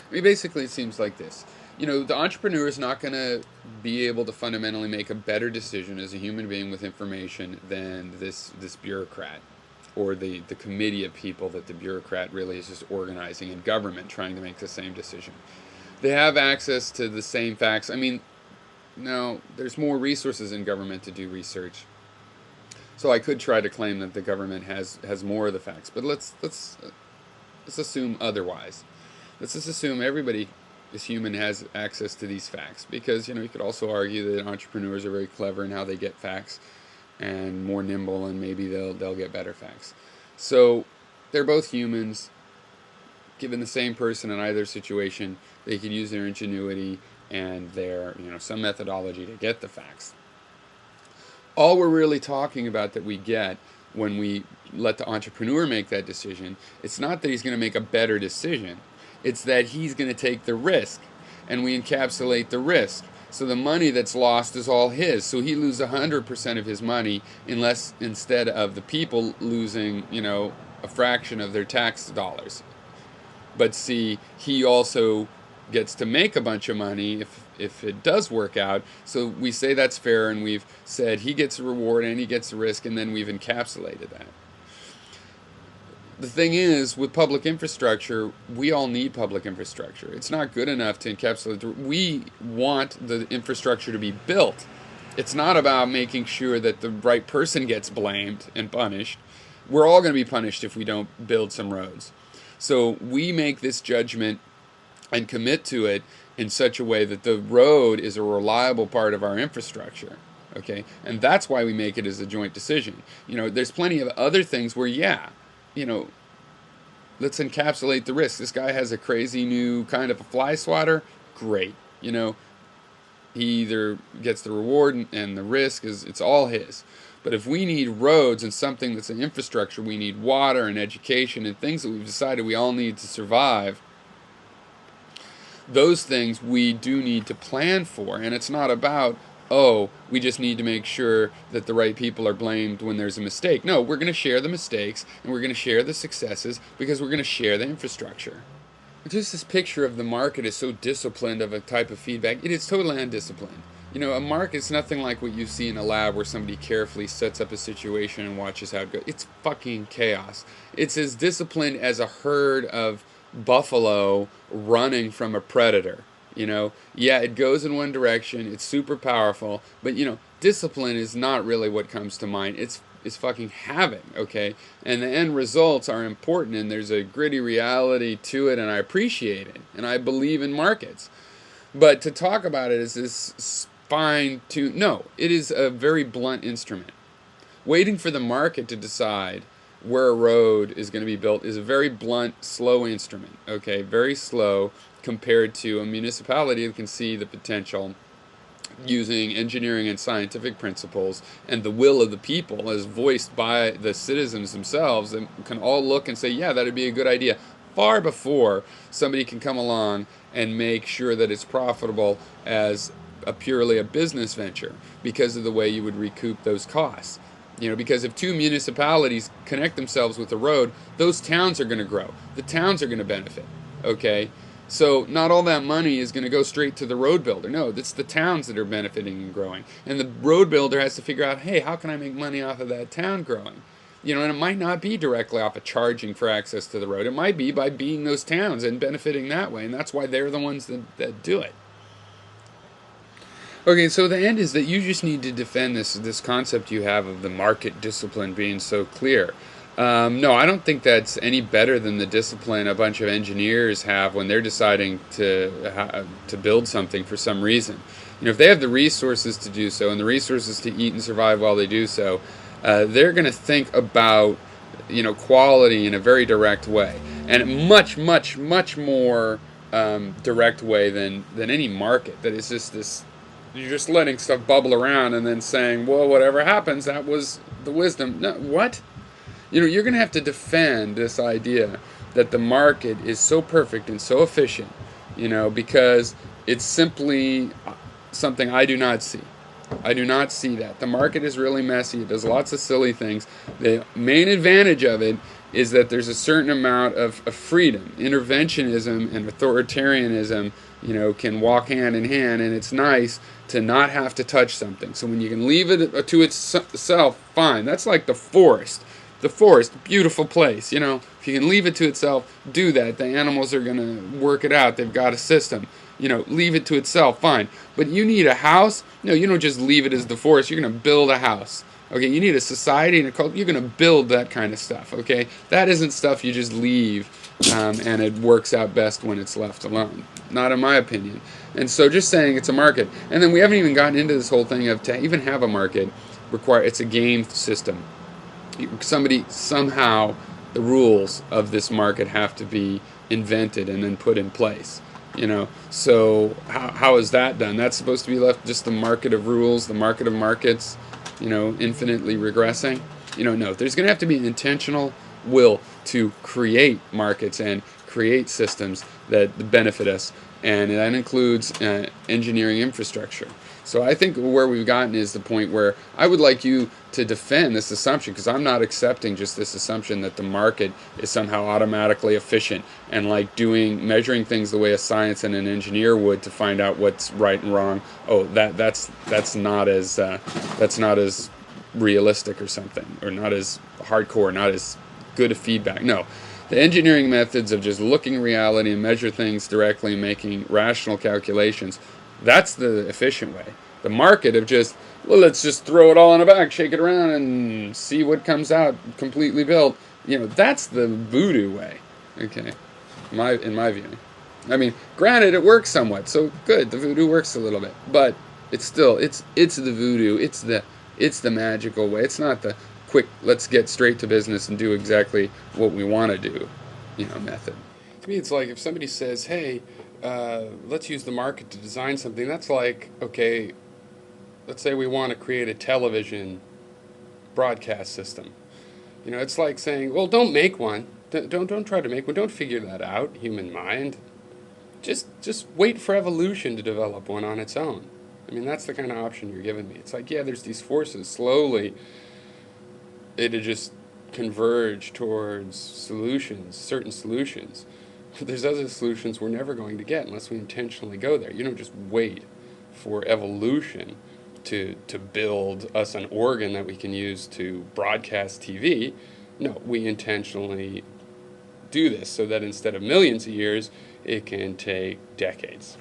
I mean, basically, it seems like this. The entrepreneur is not going to be able to fundamentally make a better decision as a human being with information than this bureaucrat or the committee of people that the bureaucrat really is just organizing in government trying to make the same decision. They have access to the same facts. I mean, no, there's more resources in government to do research. So I could try to claim that the government has more of the facts, but let's assume otherwise. Let's just assume everybody is human has access to these facts because you could also argue that entrepreneurs are very clever in how they get facts and more nimble, and maybe they'll get better facts. So they're both humans. Given the same person in either situation, they could use their ingenuity and their some methodology to get the facts. All we're really talking about that we get when we let the entrepreneur make that decision, it's not that he's going to make a better decision. It's that he's going to take the risk, and we encapsulate the risk. So the money that's lost is all his. So he loses 100% of his money instead of the people losing, a fraction of their tax dollars. But see, he also gets to make a bunch of money if it does work out. So we say that's fair, and we've said he gets a reward and he gets a risk, and then we've encapsulated that. The thing is, with public infrastructure, we all need public infrastructure. It's not good enough to encapsulate. We want the infrastructure to be built. It's not about making sure that the right person gets blamed and punished. We're all going to be punished if we don't build some roads. So we make this judgment and commit to it in such a way that the road is a reliable part of our infrastructure. Okay? And that's why we make it as a joint decision. There's plenty of other things where, let's encapsulate the risk. This guy has a crazy new kind of a fly swatter. Great. He either gets the reward and the risk it's all his. But if we need roads and something that's an infrastructure, we need water and education and things that we've decided we all need to survive, those things we do need to plan for. And it's not about, we just need to make sure that the right people are blamed when there's a mistake. No, we're going to share the mistakes and we're going to share the successes because we're going to share the infrastructure. Just this picture of the market is so disciplined of a type of feedback. It is totally undisciplined. A market's nothing like what you see in a lab where somebody carefully sets up a situation and watches how it goes. It's fucking chaos. It's as disciplined as a herd of buffalo running from a predator. Yeah, it goes in one direction. It's super powerful, but discipline is not really what comes to mind. It's fucking havoc, okay? And the end results are important, and there's a gritty reality to it, and I appreciate it, and I believe in markets. But to talk about it as this fine-tuned, no, it is a very blunt instrument. Waiting for the market to decide where a road is going to be built is a very blunt, slow instrument, okay? Very slow compared to a municipality that can see the potential using engineering and scientific principles and the will of the people as voiced by the citizens themselves, and can all look and say, yeah, that'd be a good idea, far before somebody can come along and make sure that it's profitable as purely a business venture because of the way you would recoup those costs. Because if two municipalities connect themselves with a road, those towns are going to grow. The towns are going to benefit, okay? So not all that money is going to go straight to the road builder. No, it's the towns that are benefiting and growing. And the road builder has to figure out, hey, how can I make money off of that town growing? And it might not be directly off of charging for access to the road. It might be by being those towns and benefiting that way. And that's why they're the ones that do it. Okay, so the end is that you just need to defend this concept you have of the market discipline being so clear. No, I don't think that's any better than the discipline a bunch of engineers have when they're deciding to build something for some reason. If they have the resources to do so and the resources to eat and survive while they do so, they're going to think about quality in a very direct way, and a much, much, much more direct way than any market that is just this. You're just letting stuff bubble around and then saying, well, whatever happens, that was the wisdom. No, what? You're going to have to defend this idea that the market is so perfect and so efficient, because it's simply something I do not see. I do not see that. The market is really messy. It does lots of silly things. The main advantage of it is that there's a certain amount of freedom. Interventionism and authoritarianism, can walk hand in hand, and it's nice to not have to touch something. So when you can leave it to itself, fine. That's like the forest. The forest, beautiful place. If you can leave it to itself, do that. The animals are going to work it out. They've got a system. Leave it to itself, fine. But you need a house? No, you don't just leave it as the forest. You're going to build a house. Okay, you need a society and a culture. You're going to build that kind of stuff, okay? That isn't stuff you just leave and it works out best when it's left alone. Not in my opinion. And so just saying it's a market. And then we haven't even gotten into this whole thing of to even have a market, it's a game system. Somehow, the rules of this market have to be invented and then put in place. So how is that done? That's supposed to be left just the market of rules, the market of markets, infinitely regressing. No, there's going to have to be an intentional will to create markets and create systems that benefit us, and that includes engineering infrastructure. So I think where we've gotten is the point where I would like you to defend this assumption, because I'm not accepting just this assumption that the market is somehow automatically efficient and like measuring things the way a science and an engineer would to find out what's right and wrong. Oh, that's not as realistic or something, or not as hardcore, not as good a feedback. No. The engineering methods of just looking at reality and measure things directly and making rational calculations, that's the efficient way. The market of let's just throw it all in a bag, shake it around, and see what comes out completely built. That's the voodoo way. Okay, in my view. I mean, granted, it works somewhat, so good. The voodoo works a little bit, but it's still it's the voodoo. It's the magical way. It's not the quick, let's get straight to business and do exactly what we want to do, method. To me, it's like if somebody says, hey, let's use the market to design something, that's like, okay, let's say we want to create a television broadcast system. It's like saying, well, don't make one. Don't try to make one. Don't figure that out, human mind. Just wait for evolution to develop one on its own. I mean, that's the kind of option you're giving me. It's like, yeah, there's these forces slowly. It'll just converge towards certain solutions. There's other solutions we're never going to get unless we intentionally go there. You don't just wait for evolution to build us an organ that we can use to broadcast TV. No, we intentionally do this so that instead of millions of years, it can take decades.